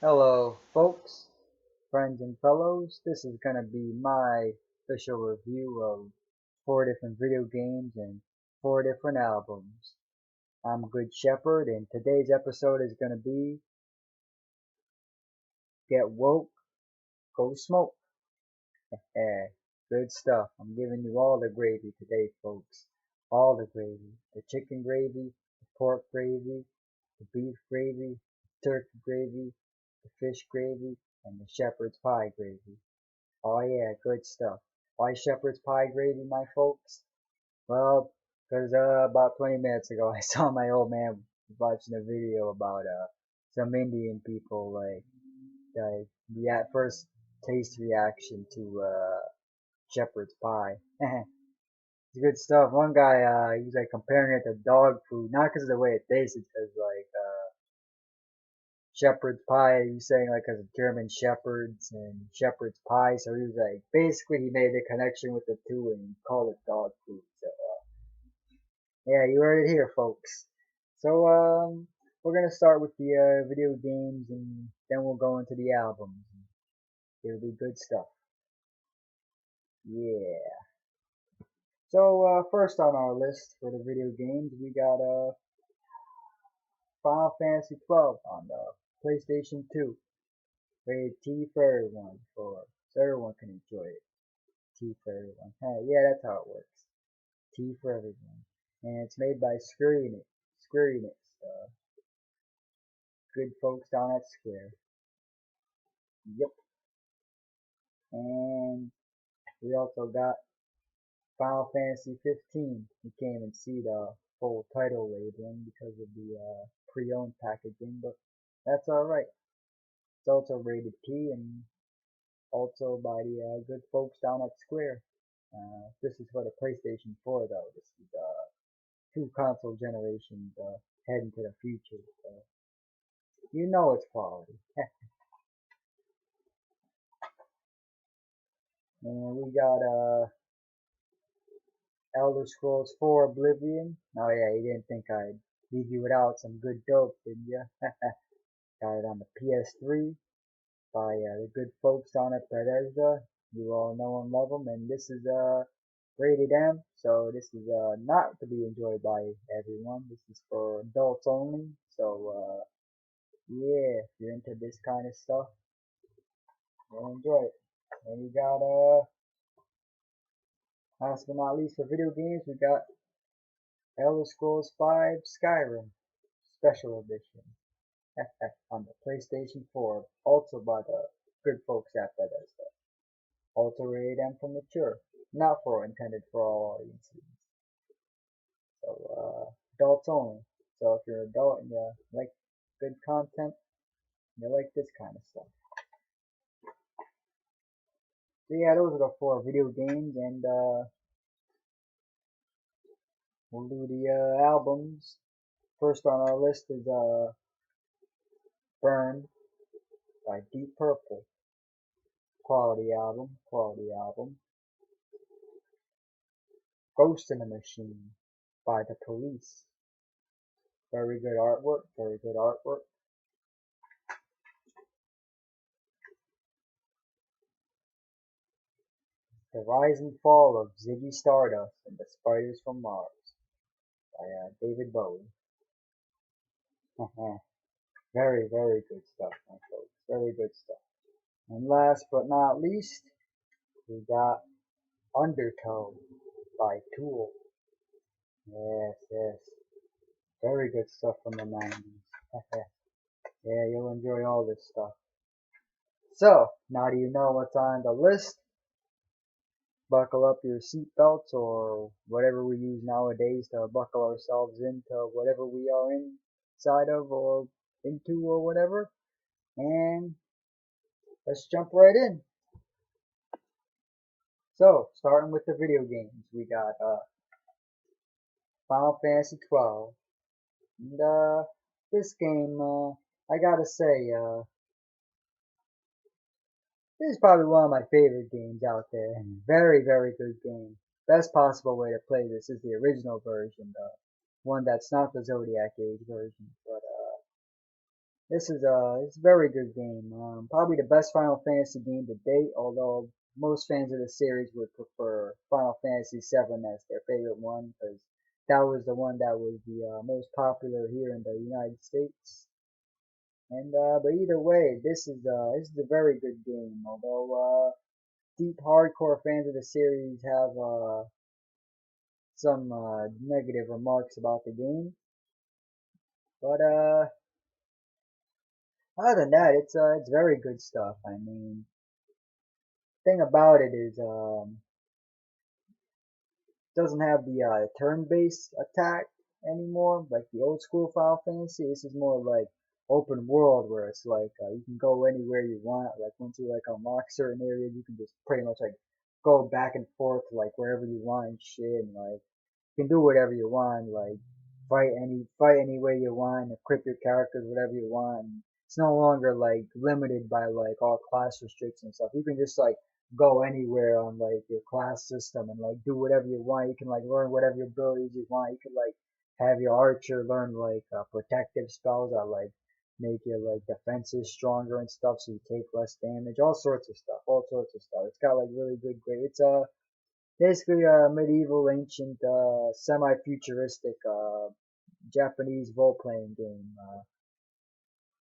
Hello, folks, friends, and fellows. This is gonna be my official review of 4 different video games and 4 different albums. I'm Good Shepherd, and today's episode is gonna be Get Woke, Go Smoke. Eh, good stuff. I'm giving you all the gravy today, folks. All the gravy. The chicken gravy, the pork gravy, the beef gravy, the turkey gravy, the fish gravy, and the shepherd's pie gravy. Oh yeah, good stuff. Why shepherd's pie gravy, my folks? Well, 'cause about 20 minutes ago I saw my old man watching a video about some Indian people like the at first taste reaction to shepherd's pie. It's good stuff. One guy he was like comparing it to dog food, not 'cause of the way it tasted, 'cause shepherd's pie, he's saying like as German shepherds and shepherd's pie. So he was like, basically he made the connection with the two and called it dog food. So yeah, you heard it here, folks. So we're gonna start with the video games and then we'll go into the albums. It'll be good stuff. Yeah. So first on our list for the video games, we got Final Fantasy 12 on the PlayStation 2. Rated T for everyone, so everyone can enjoy it. T for everyone. Hey, yeah, that's how it works. T for everyone. And it's made by Square Enix. Square Enix. Good folks down at Square. Yep. And we also got Final Fantasy 15. You can't even see the full title labeling because of the pre-owned packaging, but that's alright. It's also rated T and also by the good folks down at Square. This is for the PlayStation 4 though. This is 2 console generations heading to the future. So you know it's quality. And we got Elder Scrolls 4 Oblivion. Oh yeah, you didn't think I'd leave you without some good dope, did ya? Got it on the PS3 by the good folks down at Bethesda. You all know and love them. And this is rated M, so this is not to be enjoyed by everyone. This is for adults only. So yeah, if you're into this kind of stuff, you'll enjoy it. And we got last but not least for video games, we got Elder Scrolls 5 Skyrim Special Edition on the PlayStation 4, also by the good folks at Bethesda. Also rated M for mature, not for intended for all audiences. So adults only. So if you're an adult and you like good content, you like this kind of stuff. So yeah, those are the 4 video games, and we'll do the albums. First on our list is Burn by Deep Purple. Quality album, quality album. Ghost in the Machine by The Police. Very good artwork, very good artwork. The Rise and Fall of Ziggy Stardust and the Spiders from Mars by David Bowie. Very, very good stuff, my folks. Very good stuff. And last but not least, we got Undertow by Tool. Yes, yes. Very good stuff from the 90s. Yeah, you'll enjoy all this stuff. So, now do you know what's on the list? Buckle up your seatbelts or whatever we use nowadays to buckle ourselves into whatever we are inside of or into or whatever. And let's jump right in. So, starting with the video games, we got Final Fantasy 12. And this game, I gotta say, this is probably one of my favorite games out there. Very, very good game. Best possible way to play this is the original version, the one that's not the Zodiac Age version. But It's a very good game. Probably the best Final Fantasy game to date, although most fans of the series would prefer Final Fantasy VII as their favorite one because that was the one that was the most popular here in the United States. And but either way, this is a very good game. Although deep hardcore fans of the series have some negative remarks about the game, but other than that, it's very good stuff. I mean, thing about it is doesn't have the turn-based attack anymore, like the old school Final Fantasy. This is more like open world where it's like you can go anywhere you want. Like once you like unlock certain areas, you can just pretty much like go back and forth like wherever you want and shit, and like you can do whatever you want, like fight any way you want, equip your characters whatever you want. And it's no longer like limited by like all class restrictions and stuff. You can just like go anywhere on like your class system and like do whatever you want. You can like learn whatever abilities you want. You can like have your archer learn like protective spells that like make your like defenses stronger and stuff so you take less damage. All sorts of stuff. All sorts of stuff. It's got like really good grade. It's basically a medieval, ancient, semi-futuristic Japanese role-playing game.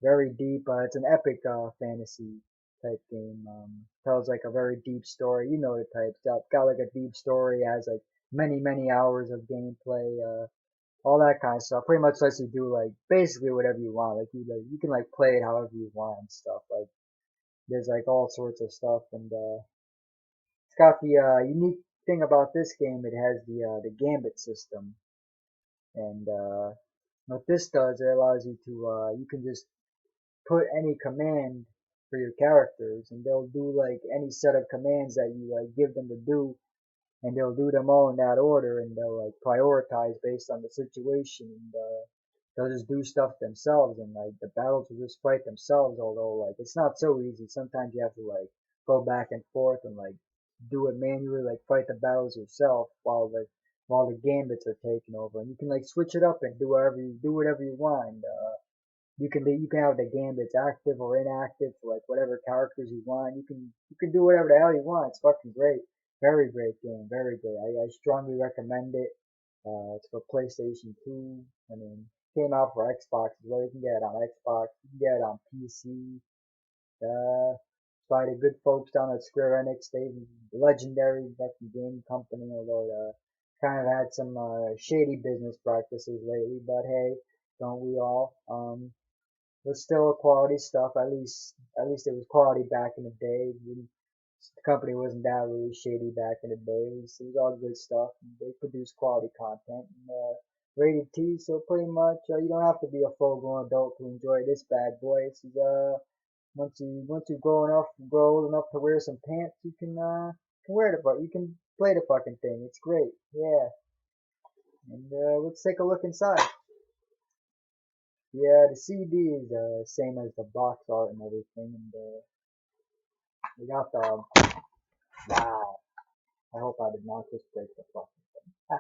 Very deep. It's an epic fantasy type game. Tells like a very deep story. You know the type. Got like a deep story. Has like many hours of gameplay. All that kind of stuff. Pretty much lets you do like basically whatever you want. Like you can like play it however you want and stuff. Like there's like all sorts of stuff and it's got the unique thing about this game. It has the gambit system, and what this does, it allows you to you can just put any command for your characters, and they'll do like any set of commands that you like give them to do, and they'll do them all in that order, and they'll like prioritize based on the situation, and they'll just do stuff themselves, and like the battles will just fight themselves. Although like it's not so easy. Sometimes you have to like go back and forth and like do it manually, like fight the battles yourself while the gambits are taking over, and you can like switch it up and do whatever you want. And, you can have the gambits active or inactive for like whatever characters you want. You can do whatever the hell you want. It's fucking great. Very great game. Very great. I strongly recommend it. It's for PlayStation 2. I mean, it came out for Xbox as well. You can get it on Xbox. You can get it on PC. By the good folks down at Square Enix. They legendary fucking game company, although kind of had some shady business practices lately. But hey, don't we all? But still quality stuff. At least it was quality back in the day. The company wasn't that really shady back in the day. It was all good stuff. They produced quality content. And, rated T, so pretty much you don't have to be a full-grown adult to enjoy this bad boy. This is once you grow old enough to wear some pants, you can wear the but you can play the fucking thing. It's great. Yeah. And let's take a look inside. Yeah, the CD is same as the box art and everything, and we got the wow. I hope I did not just break the fucking thing.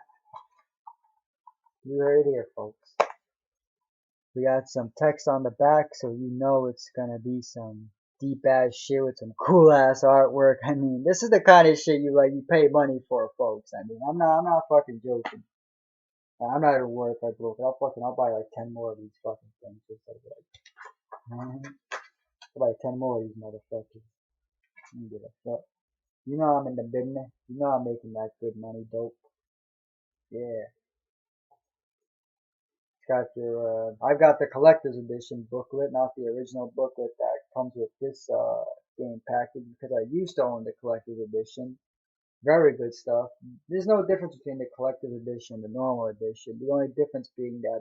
You heard it here, folks. We got some text on the back, so you know it's gonna be some deep ass shit with some cool ass artwork. I mean, this is the kind of shit you pay money for, folks. I mean, I'm not fucking joking. I'm not even worried if I broke it. I'll buy like 10 more of these fucking things. Just like, I'll buy 10 more of these motherfuckers. I don't give a fuck. You know I'm in the business. You know I'm making that good money, dope. Yeah. Got your I've got the collector's edition booklet, not the original booklet that comes with this game package because I used to own the collector's edition. Very good stuff. There's no difference between the collector's edition and the normal edition. The only difference being that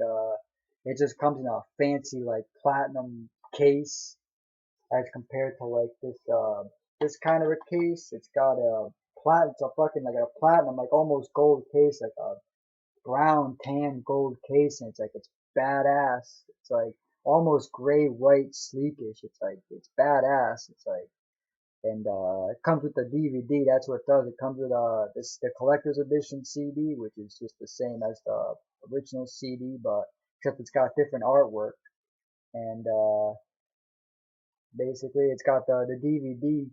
it just comes in a fancy like platinum case as compared to like this kind of a case. It's got it's a fucking like a platinum, like almost gold case, like a brown tan gold case, and it's like it's badass. It's like almost gray white sleekish. It's like it's badass. It's like and it comes with the DVD. That's what it does. It comes with the collector's edition CD, which is just the same as the original CD, but except it's got different artwork. and basically it's got the DVD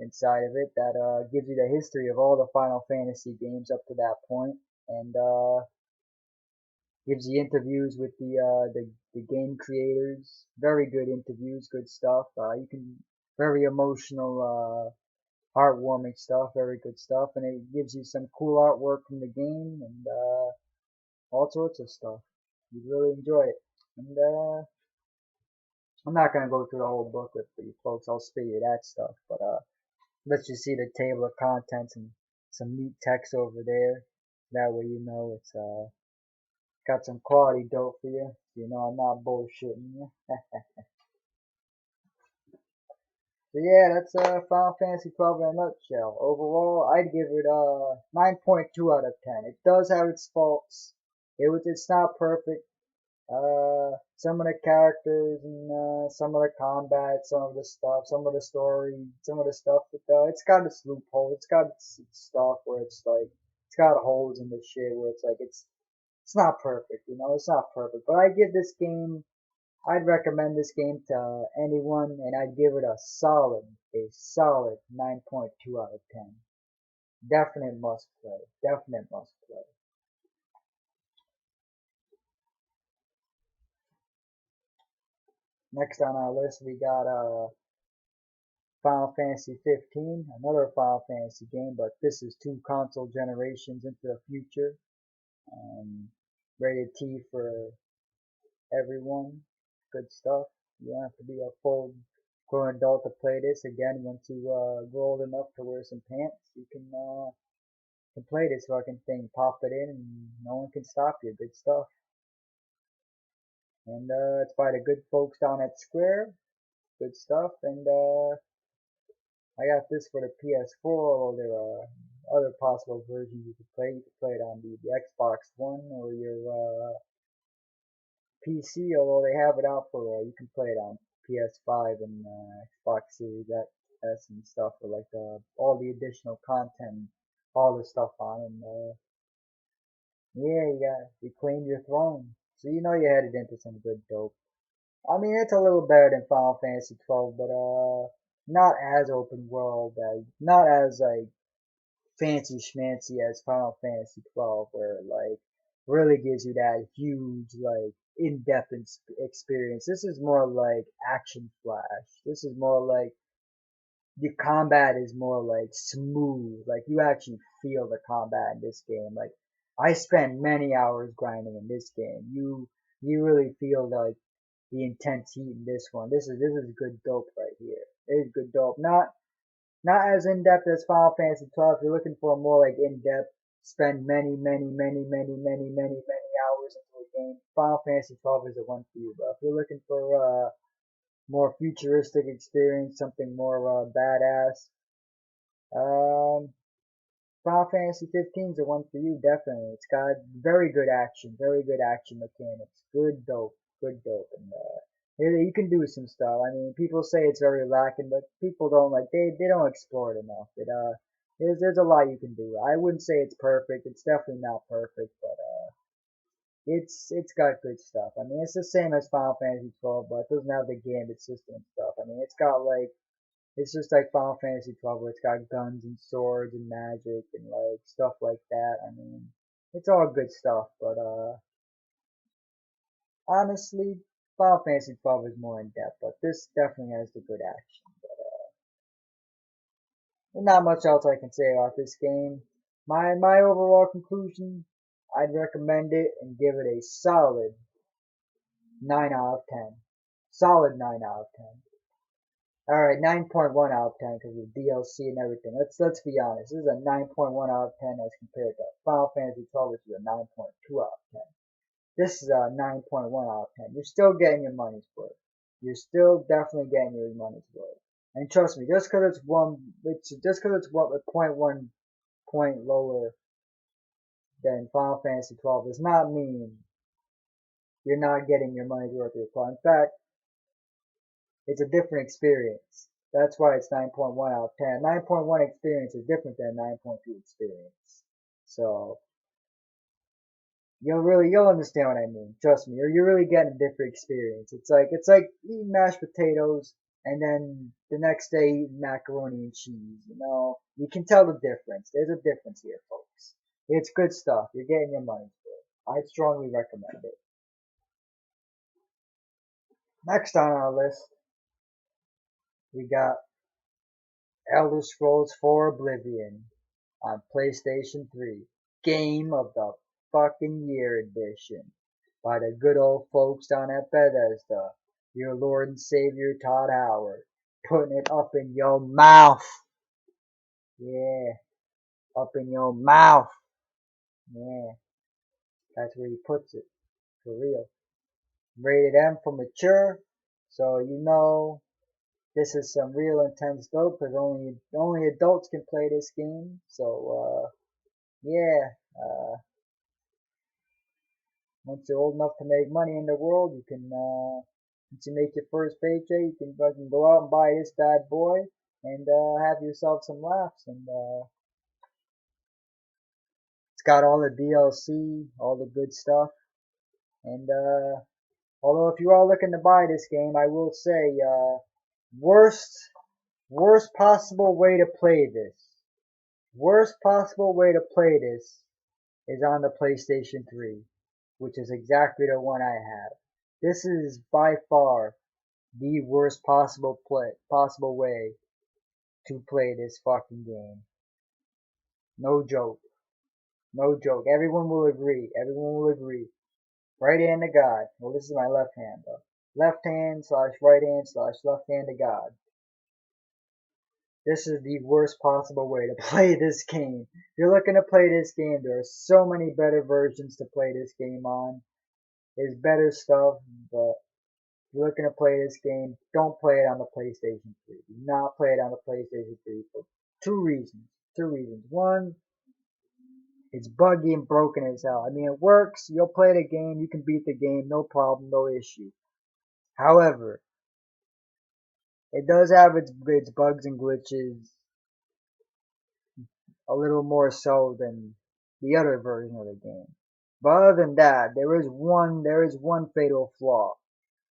inside of it that gives you the history of all the Final Fantasy games up to that point, and gives you interviews with the game creators. Very good interviews, good stuff. You can very emotional, heartwarming stuff, very good stuff, and it gives you some cool artwork from the game and all sorts of stuff. You'd really enjoy it. And I'm not gonna go through the whole booklet for you folks. I'll spare you that stuff, but let's just see the table of contents and some neat text over there. That way you know it's got some quality dope for you. You know I'm not bullshitting you. So yeah, that's Final Fantasy 12 in a nutshell. Overall, I'd give it a 9.2 out of 10. It does have its faults. It's not perfect. Some of the characters and some of the combat, some of the stuff, some of the story, some of the stuff. It's got its loophole. It's got its stuff where it's like it's got holes in the shit where it's like it's not perfect. You know, it's not perfect. But I give this game. I'd recommend this game to anyone, and I'd give it a solid 9.2 out of 10. Definite must play. Definite must play. Next on our list, we got Final Fantasy 15, another Final Fantasy game, but this is two console generations into the future. Rated T for everyone. Good stuff. You don't have to be a full grown adult to play this. Again, once you grow old enough to wear some pants, you can play this fucking thing. Pop it in, and no one can stop you. Good stuff. And it's by the good folks down at Square. Good stuff. And I got this for the PS4, although there are other possible versions you could play. You could play it on the Xbox One or your PC, although they have it out for, you can play it on PS5 and Xbox Series S and stuff for like all the additional content, all the stuff on it. And yeah, you claim your throne. So you know you're headed into some good dope. I mean, it's a little better than Final Fantasy 12, but not as open world, not as like fancy schmancy as Final Fantasy 12, where it like really gives you that huge like in-depth experience. This is more like action flash. This is more like the combat is more like smooth. Like you actually feel the combat in this game. Like I spent many hours grinding in this game. You really feel like the intense heat in this one. This is good dope right here. It is good dope. Not as in depth as Final Fantasy 12. If you're looking for more like in depth, spend many hours into a game. Final Fantasy 12 is the one for you. But if you're looking for more futuristic experience, something more badass, um, Final Fantasy 15 is the one for you. Definitely, it's got very good action mechanics, good dope, and you can do some stuff. I mean, people say it's very lacking, but people don't like they don't explore it enough. There's a lot you can do. I wouldn't say it's perfect. It's definitely not perfect, but it's got good stuff. I mean, it's the same as Final Fantasy 12, but it doesn't have the gambit system and stuff. I mean, it's just like Final Fantasy 12 where it's got guns and swords and magic and like stuff like that. I mean, it's all good stuff, but honestly, Final Fantasy 12 is more in depth, but this definitely has the good action. But not much else I can say about this game. My overall conclusion, I'd recommend it and give it a solid 9 out of 10. Solid 9 out of 10. Alright, 9.1 out of 10 because of DLC and everything. Let's be honest. This is a 9.1 out of 10 as compared to Final Fantasy 12, which is a 9.2 out of 10. This is a 9.1 out of 10. You're still getting your money's worth. You're still definitely getting your money's worth. And trust me, just because it's what a point 1 point lower than Final Fantasy 12 does not mean you're not getting your money's worth of your plot. In fact, it's a different experience. That's why it's 9.1 out of 10. 9.1 experience is different than 9.2 experience. So you'll understand what I mean. Trust me, or you're really getting a different experience. It's like eating mashed potatoes and then the next day eating macaroni and cheese. You can tell the difference. There's a difference here, folks. It's good stuff. You're getting your money's worth. I strongly recommend it. Next on our list, we got Elder Scrolls 4 Oblivion on PlayStation 3. Game of the fucking Year edition by the good old folks down at Bethesda. Your Lord and Savior Todd Howard. Putting it up in your mouth. Yeah, up in your mouth. Yeah, that's where he puts it. For real. Rated M for mature. So this is some real intense dope because only adults can play this game. So yeah, once you're old enough to make money in the world, you can once you make your first paycheck, you can fucking go out and buy this bad boy and have yourself some laughs. And it's got all the DLC, all the good stuff. And although if you are looking to buy this game, I will say worst worst possible way to play this. Worst possible way to play this is on the PlayStation 3, which is exactly the one I have. This is by far the worst possible way to play this fucking game. No joke. No joke. Everyone will agree. Everyone will agree. Right hand to God. Well, this is my left hand, though. Left hand slash right hand slash left hand to God. This is the worst possible way to play this game. If you're looking to play this game, there are so many better versions to play this game on. There's better stuff, but if you're looking to play this game, don't play it on the PlayStation 3. Do not play it on the PlayStation 3 for two reasons. Two reasons. One, it's buggy and broken as hell. I mean, it works. You'll play the game. You can beat the game. No problem. No issue. However, it does have its bugs and glitches a little more so than the other version of the game. But other than that, there is one fatal flaw.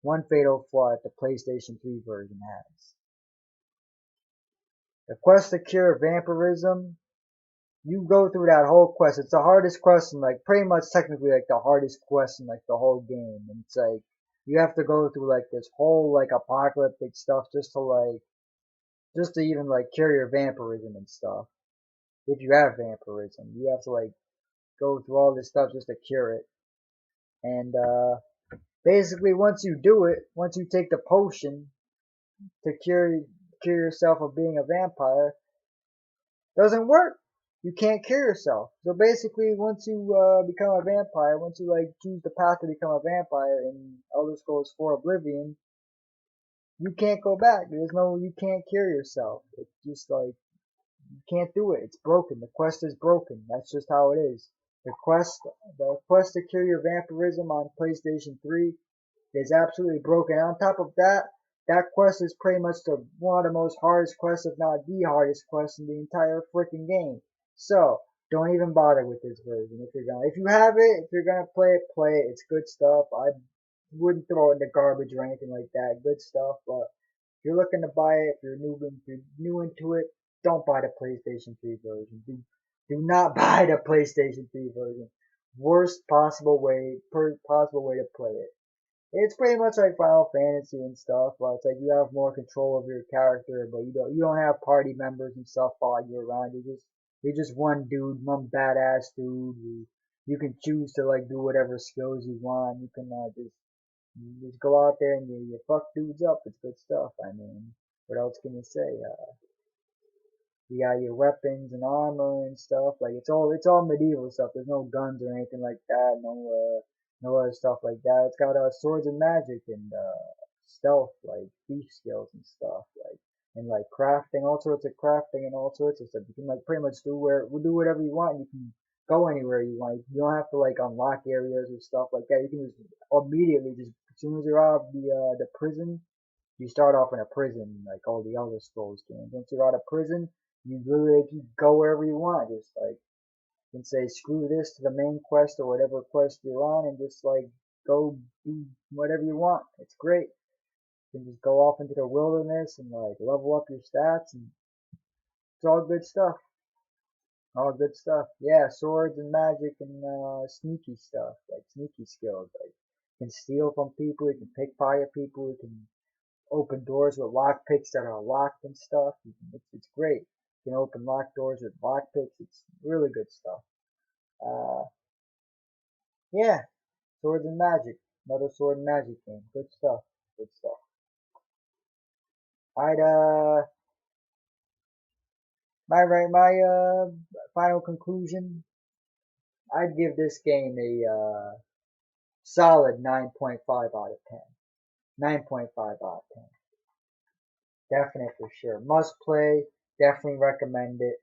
One fatal flaw that the PlayStation 3 version has. The quest to cure vampirism, you go through that whole quest. It's the hardest quest in like pretty much technically like the hardest quest in like the whole game. And it's like you have to go through like this whole like apocalyptic stuff just to even like cure your vampirism and stuff. If you have vampirism, you have to like go through all this stuff just to cure it. And basically once you do it, once you take the potion to cure yourself of being a vampire, it doesn't work. You can't cure yourself. So basically, once you become a vampire, once you like choose the path to become a vampire in Elder Scrolls 4 Oblivion, you can't go back. You can't cure yourself. It's just like you can't do it. It's broken. The quest is broken. That's just how it is. The quest, the quest to cure your vampirism on PlayStation 3 is absolutely broken. On top of that, that quest is pretty much one of the most hardest quests, if not the hardest quest in the entire freaking game. So don't even bother with this version if you have it, if you're gonna play it, play it. It's good stuff. I wouldn't throw it in the garbage or anything like that. Good stuff, but if you're looking to buy it, if you're new into it, don't buy the PlayStation 3 version. Do not buy the PlayStation 3 version. Possible way to play it. It's pretty much like Final Fantasy and stuff. Well, it's like you have more control of your character, but you don't have party members and stuff following you around. You're just one dude, one badass dude. You can choose to like do whatever skills you want. You just go out there and you fuck dudes up. It's good stuff. I mean, what else can you say? You got your weapons and armor and stuff. Like it's all medieval stuff. There's no guns or anything like that. No other stuff like that. It's got swords and magic and stealth, like thief skills and stuff. And like crafting, all sorts of crafting and all sorts of stuff. You can like pretty much do whatever you want. You can go anywhere you want. You don't have to like unlock areas or stuff like that. You can just immediately just as soon as you're out of the prison, you start off in a prison like all the Elder Scrolls games. Once you're out of prison, you literally can go wherever you want. Just like You can say screw this to the main quest or whatever quest you're on and just like go do whatever you want. It's great. You can just go off into the wilderness and like level up your stats, and it's all good stuff. All good stuff. Yeah, swords and magic and sneaky stuff, like sneaky skills. Like you can steal from people, you can pickpocket people, you can open doors with lock picks that are locked and stuff. It's great. You can open locked doors with lock picks. It's really good stuff. Uh, yeah, swords and magic. Another sword and magic game. Good stuff. Good stuff. I'd my final conclusion. I'd give this game a solid 9.5 out of 10. 9.5 out of 10. Definite for sure. Must play. Definitely recommend it.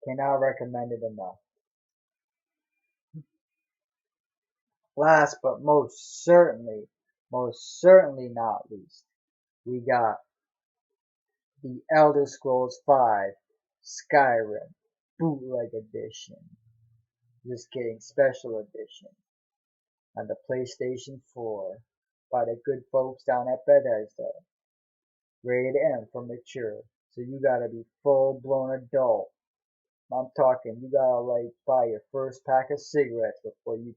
Cannot recommend it enough. Last but most certainly not least, we got the Elder Scrolls V Skyrim Bootleg Edition. Just kidding, Special Edition on the PlayStation 4 by the good folks down at Bethesda. Rated M for mature, so you gotta be full blown adult. I'm talking, you gotta like buy your first pack of cigarettes before you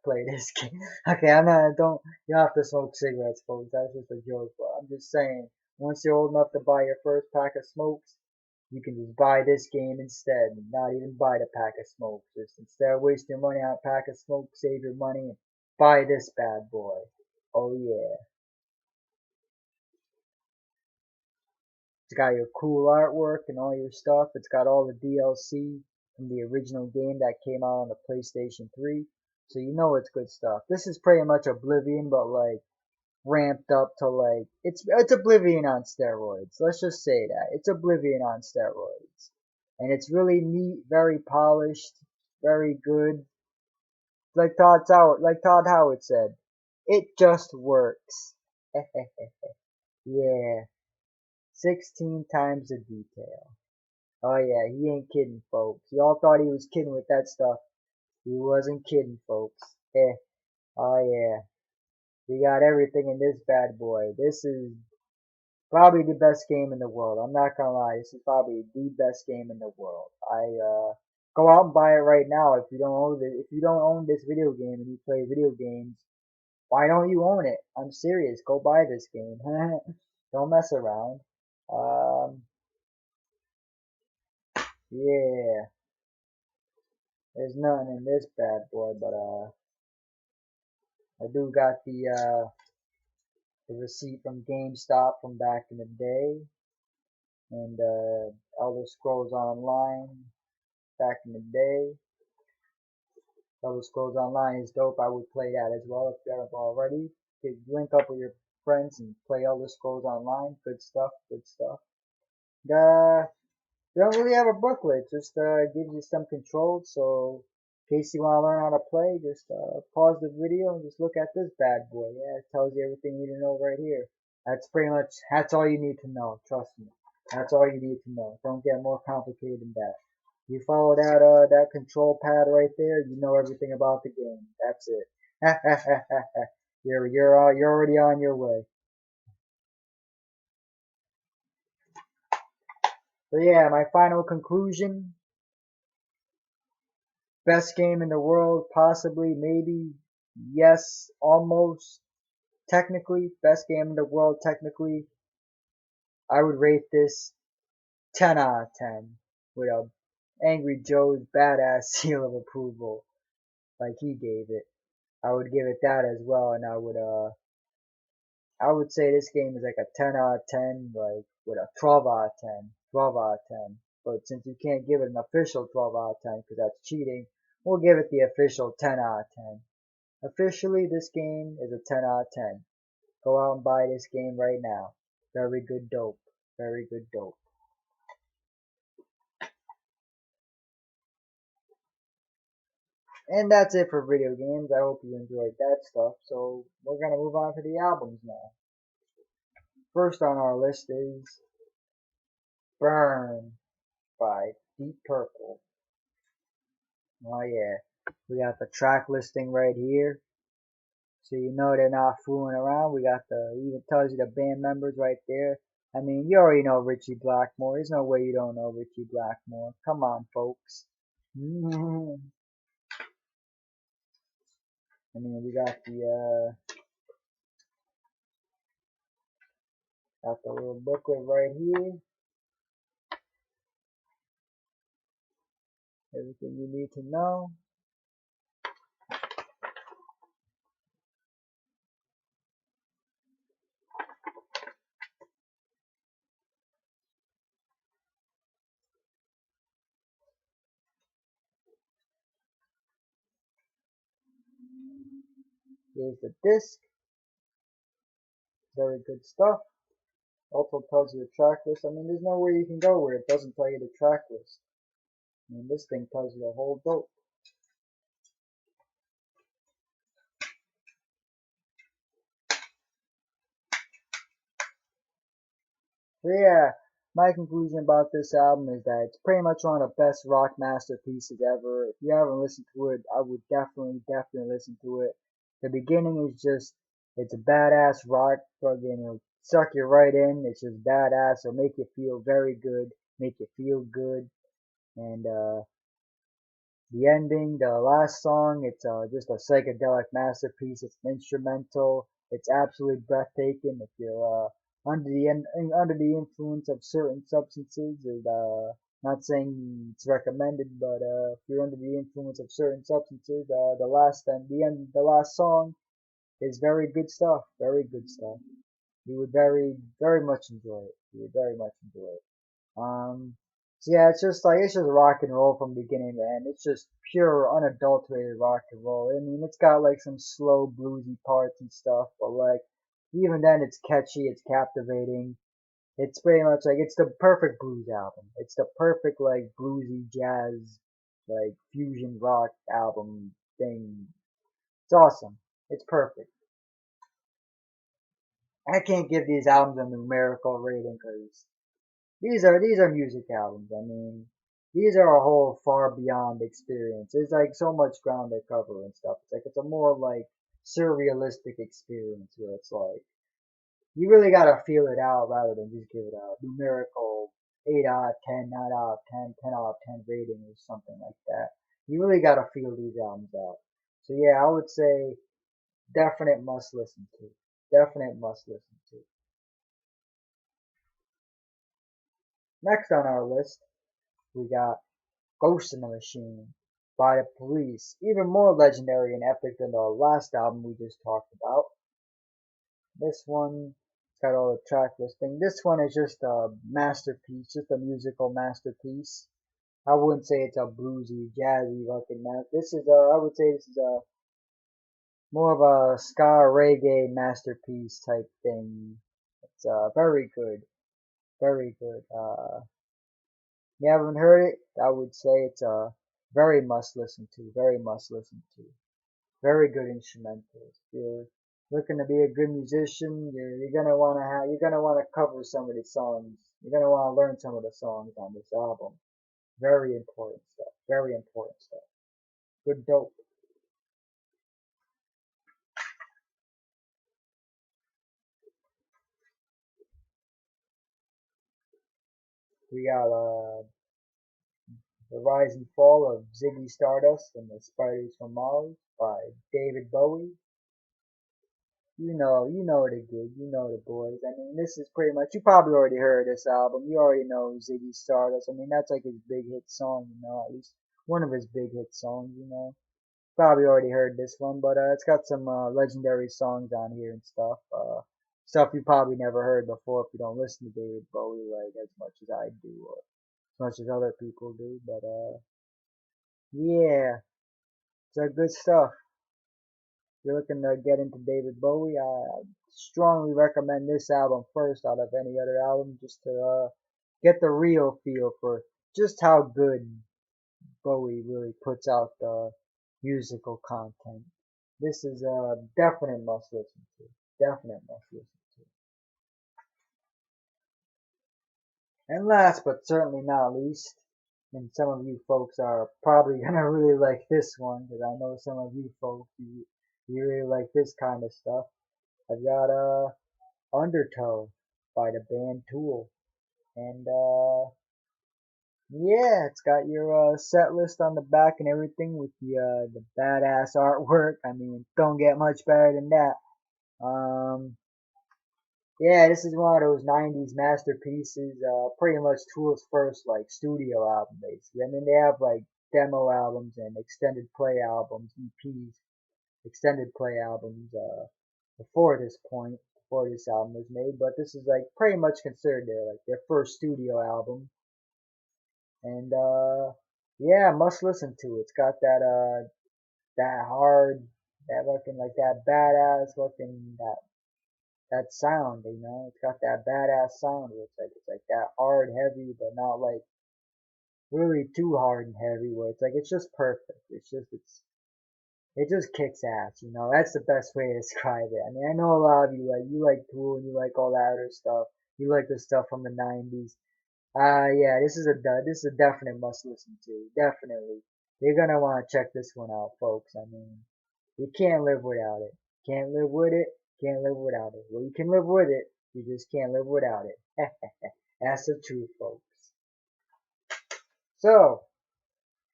play this game. Okay, you don't have to smoke cigarettes, folks. That's just a joke. But I'm just saying, once you're old enough to buy your first pack of smokes, you can just buy this game instead, and not even buy the pack of smokes. Just instead of wasting your money on a pack of smokes, save your money and buy this bad boy. Oh yeah. It's got your cool artwork and all your stuff. It's got all the DLC from the original game that came out on the PlayStation 3. So you know it's good stuff. This is pretty much Oblivion, but like ramped up to like it's Oblivion on steroids. Let's just say that. It's Oblivion on steroids. And it's really neat, very polished, very good. Like Todd Howard said, it just works. Yeah. 16 times the detail. Oh yeah, he ain't kidding, folks. Y'all thought he was kidding with that stuff. He wasn't kidding, folks. Oh yeah. We got everything in this bad boy. This is probably the best game in the world. I'm not gonna lie. This is probably the best game in the world. Go out and buy it right now if you don't own it. If you don't own this video game and you play video games, why don't you own it? I'm serious. Go buy this game. Don't mess around. Um, yeah. There's nothing in this bad boy, but I do got the receipt from GameStop from back in the day, and Elder Scrolls Online back in the day. Elder Scrolls Online is dope. I would play that as well if you haven't already. You could link up with your friends and play Elder Scrolls Online. Good stuff. Good stuff. Uh, they don't really have a booklet. Just gives you some controls. So in case you want to learn how to play, just pause the video and just look at this bad boy. Yeah, it tells you everything you need to know right here. That's all you need to know. Trust me. That's all you need to know. Don't get more complicated than that. You follow that control pad right there, you know everything about the game. That's it. You're already on your way. So yeah, my final conclusion, best game in the world, possibly, maybe, yes, almost, technically, best game in the world, technically. I would rate this 10 out of 10 with a Angry Joe's badass seal of approval, like he gave it. I would give it that as well, and I would say this game is like a 10 out of 10, like with a 12 out of 10, 12 out of 10. But since you can't give it an official 12 out of 10 because that's cheating, we'll give it the official 10 out of 10. Officially, this game is a 10 out of 10. Go out and buy this game right now. Very good dope. Very good dope. And that's it for video games. I hope you enjoyed that stuff. So we're gonna move on to the albums now. First on our list is Burn by Deep Purple. Oh yeah, we got the track listing right here, so you know they're not fooling around. We got the even tells you the band members right there. I mean, you already know Richie Blackmore. There's no way you don't know Richie Blackmore. Come on, folks. I mean, we got the little booklet right here. Everything you need to know. Here's the disc. Very good stuff. Also tells you the track list. I mean, there's nowhere you can go where it doesn't tell you the track list. I mean, this thing tells you the whole dope. So yeah, my conclusion about this album is that it's pretty much one of the best rock masterpieces ever. If you haven't listened to it, I would definitely listen to it. The beginning is just, it's a badass rock, fucking, it'll suck you right in. It's just badass. It'll make you feel very good, make you feel good. And, the ending, the last song, it's just a psychedelic masterpiece. It's an instrumental. It's absolutely breathtaking. If you're under the influence of certain substances, and not saying it's recommended, but if you're under the influence of certain substances, the last song is very good stuff. Very good stuff. You would very much enjoy it. You would very much enjoy it. Um, so yeah, it's just rock and roll from beginning to end. It's just pure, unadulterated rock and roll. I mean, it's got like some slow bluesy parts and stuff, but like even then, it's catchy, it's captivating. It's pretty much like it's the perfect blues album. It's the perfect like bluesy jazz, like fusion rock album thing. It's awesome. It's perfect. I can't give these albums a numerical rating because these are music albums. I mean, these are a whole far beyond experience. There's like so much ground to cover and stuff. It's a more like surrealistic experience where it's like you really gotta feel it out rather than just give it a numerical 8 out of 10, 9 out of 10, 10 out of 10 rating or something like that. You really gotta feel these albums out. So yeah, I would say definite must listen to. Definite must listen to. Next on our list, we got Ghost in the Machine by the Police, even more legendary and epic than the last album we just talked about. This one, it's got all the track listing. This one is just a masterpiece, just a musical masterpiece. I wouldn't say it's a bluesy, jazzy fucking This is I would say this is a more of a ska reggae masterpiece type thing. It's very good, very good. You haven't heard it, I would say it's a very must listen to, very must listen to. Very good instrumentals. If you're looking to be a good musician, you're gonna wanna cover some of the songs. You're gonna wanna learn some of the songs on this album. Very important stuff. Very important stuff. Good dope. We got The Rise and Fall of Ziggy Stardust and the Spiders from Mars by David Bowie. You know the gig, you know the boys. I mean, this is pretty much, you probably already heard this album. You already know Ziggy Stardust. I mean, that's like his big hit song, at least one of his big hit songs. Probably already heard this one, but it's got some legendary songs on here and stuff. Stuff you probably never heard before if you don't listen to David Bowie like as much as I do or as much as other people do. But yeah, it's good stuff. If you're looking to get into David Bowie, I strongly recommend this album first out of any other album just to get the real feel for just how good Bowie really puts out the musical content. This is a definite must listen to. Definite must listen to. And last but certainly not least, And some of you folks are probably gonna really like this one, because I know some of you folks, you really like this kind of stuff. I've got Undertow by the band Tool, and yeah, it's got your set list on the back and everything with the badass artwork. I mean, don't get much better than that. Yeah, this is one of those '90s masterpieces. Pretty much Tool's first like studio album, basically. I mean, they have like demo albums and extended play albums, EPs, extended play albums. Before this point, before this album was made, but this is like pretty much considered their first studio album. And yeah, must listen to. It's got that hard, that fucking like that badass fucking that sound, you know. It's got that badass sound where it's like that hard, heavy, but not like really too hard and heavy. Where it's like it's just perfect. It just kicks ass, you know. That's the best way to describe it. I mean, I know a lot of you like Tool and you like all that other stuff. You like the stuff from the '90s. Yeah, this is a definite must listen to. Definitely. You're gonna want to check this one out, folks. I mean, you can't live without it. Can't live with it. Can't live without it. Well, you can live with it. You just can't live without it. That's the truth, folks. So,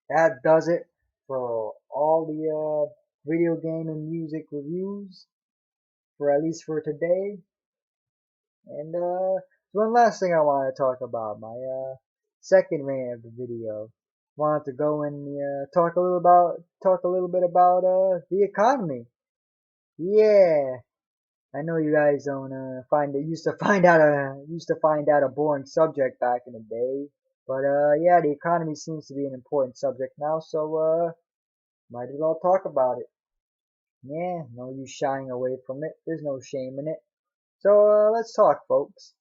that does it for all the video game and music reviews for at least for today. And one last thing I want to talk about, my second rant of the video. Wanted to go and talk a little bit about the economy. Yeah, I know you guys don't find it used to find out a boring subject back in the day, but yeah, the economy seems to be an important subject now, so might as well talk about it. Yeah, no use shying away from it. There's no shame in it. So let's talk, folks.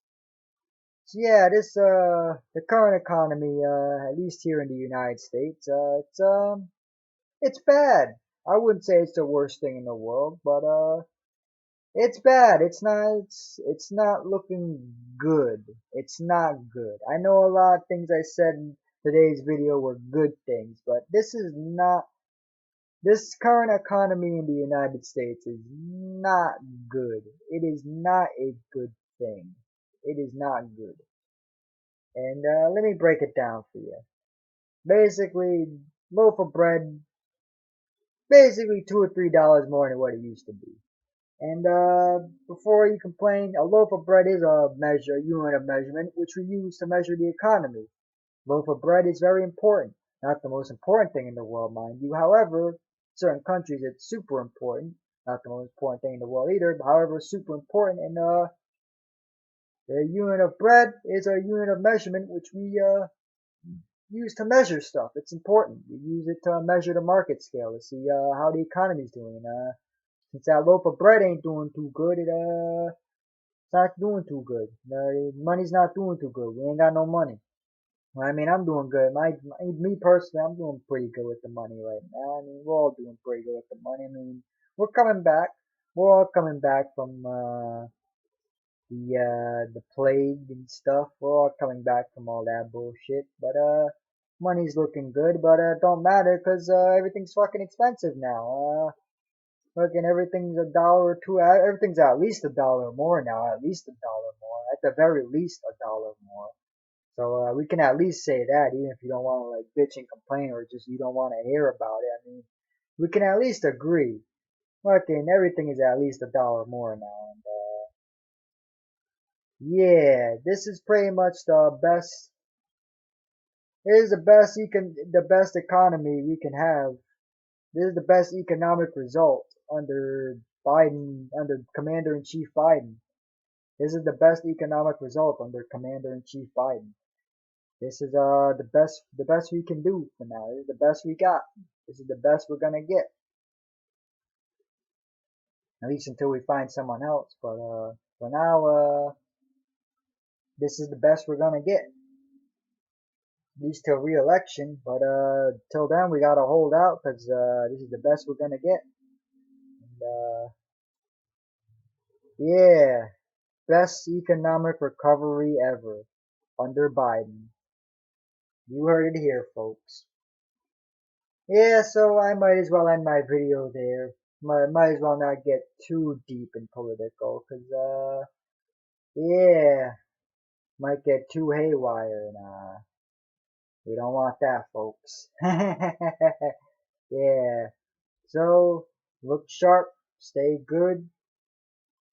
So yeah, the current economy, at least here in the United States, it's bad. I wouldn't say it's the worst thing in the world, but it's bad. It's not looking good. It's not good. I know a lot of things I said in today's video were good things, but this current economy in the United States is not good. It is not a good thing. It is not good. And let me break it down for you. Basically, loaf of bread, basically $2 or $3 more than what it used to be. And before you complain, a loaf of bread is a unit of measurement, which we use to measure the economy. Loaf of bread is very important. Not the most important thing in the world, mind you. However, certain countries it's super important. Not the most important thing in the world either, but however, super important. And the unit of bread is a unit of measurement, which we use to measure stuff. It's important. We use it to measure the market scale to see how the economy's doing. Since that loaf of bread ain't doing too good, it's not doing too good. Money's not doing too good. We ain't got no money. Well, I mean, I'm doing good. Me personally, I'm doing pretty good with the money right now. I mean, we're all doing pretty good with the money. I mean, we're coming back. We're all coming back from the plague and stuff. We're all coming back from all that bullshit. But money's looking good. But don't matter 'cause everything's fucking expensive now. Fucking everything's $1 or two. Everything's at least $1 more now. At least $1 more. At the very least $1 more. So we can at least say that, even if you don't want to like bitch and complain or just you don't want to hear about it. I mean, we can at least agree. Fucking everything is at least $1 more now. And yeah, this is pretty much the best. It is the best economy we can have. This is the best economic result under Biden, under Commander in Chief Biden. This is the best economic result under Commander in Chief Biden. This is the best we can do for now. This is the best we got. This is the best we're gonna get. At least until we find someone else. But for now, this is the best we're gonna get. At least till re-election. But till then, we gotta hold out because this is the best we're gonna get. And yeah, best economic recovery ever under Biden. You heard it here, folks. Yeah, so I might as well end my video there. Might as well not get too deep in political, cause yeah, might get too haywire, and we don't want that, folks. Yeah. So look sharp, stay good,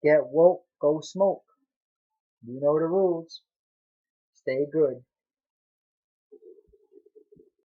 get woke, go smoke. You know the rules. Stay good.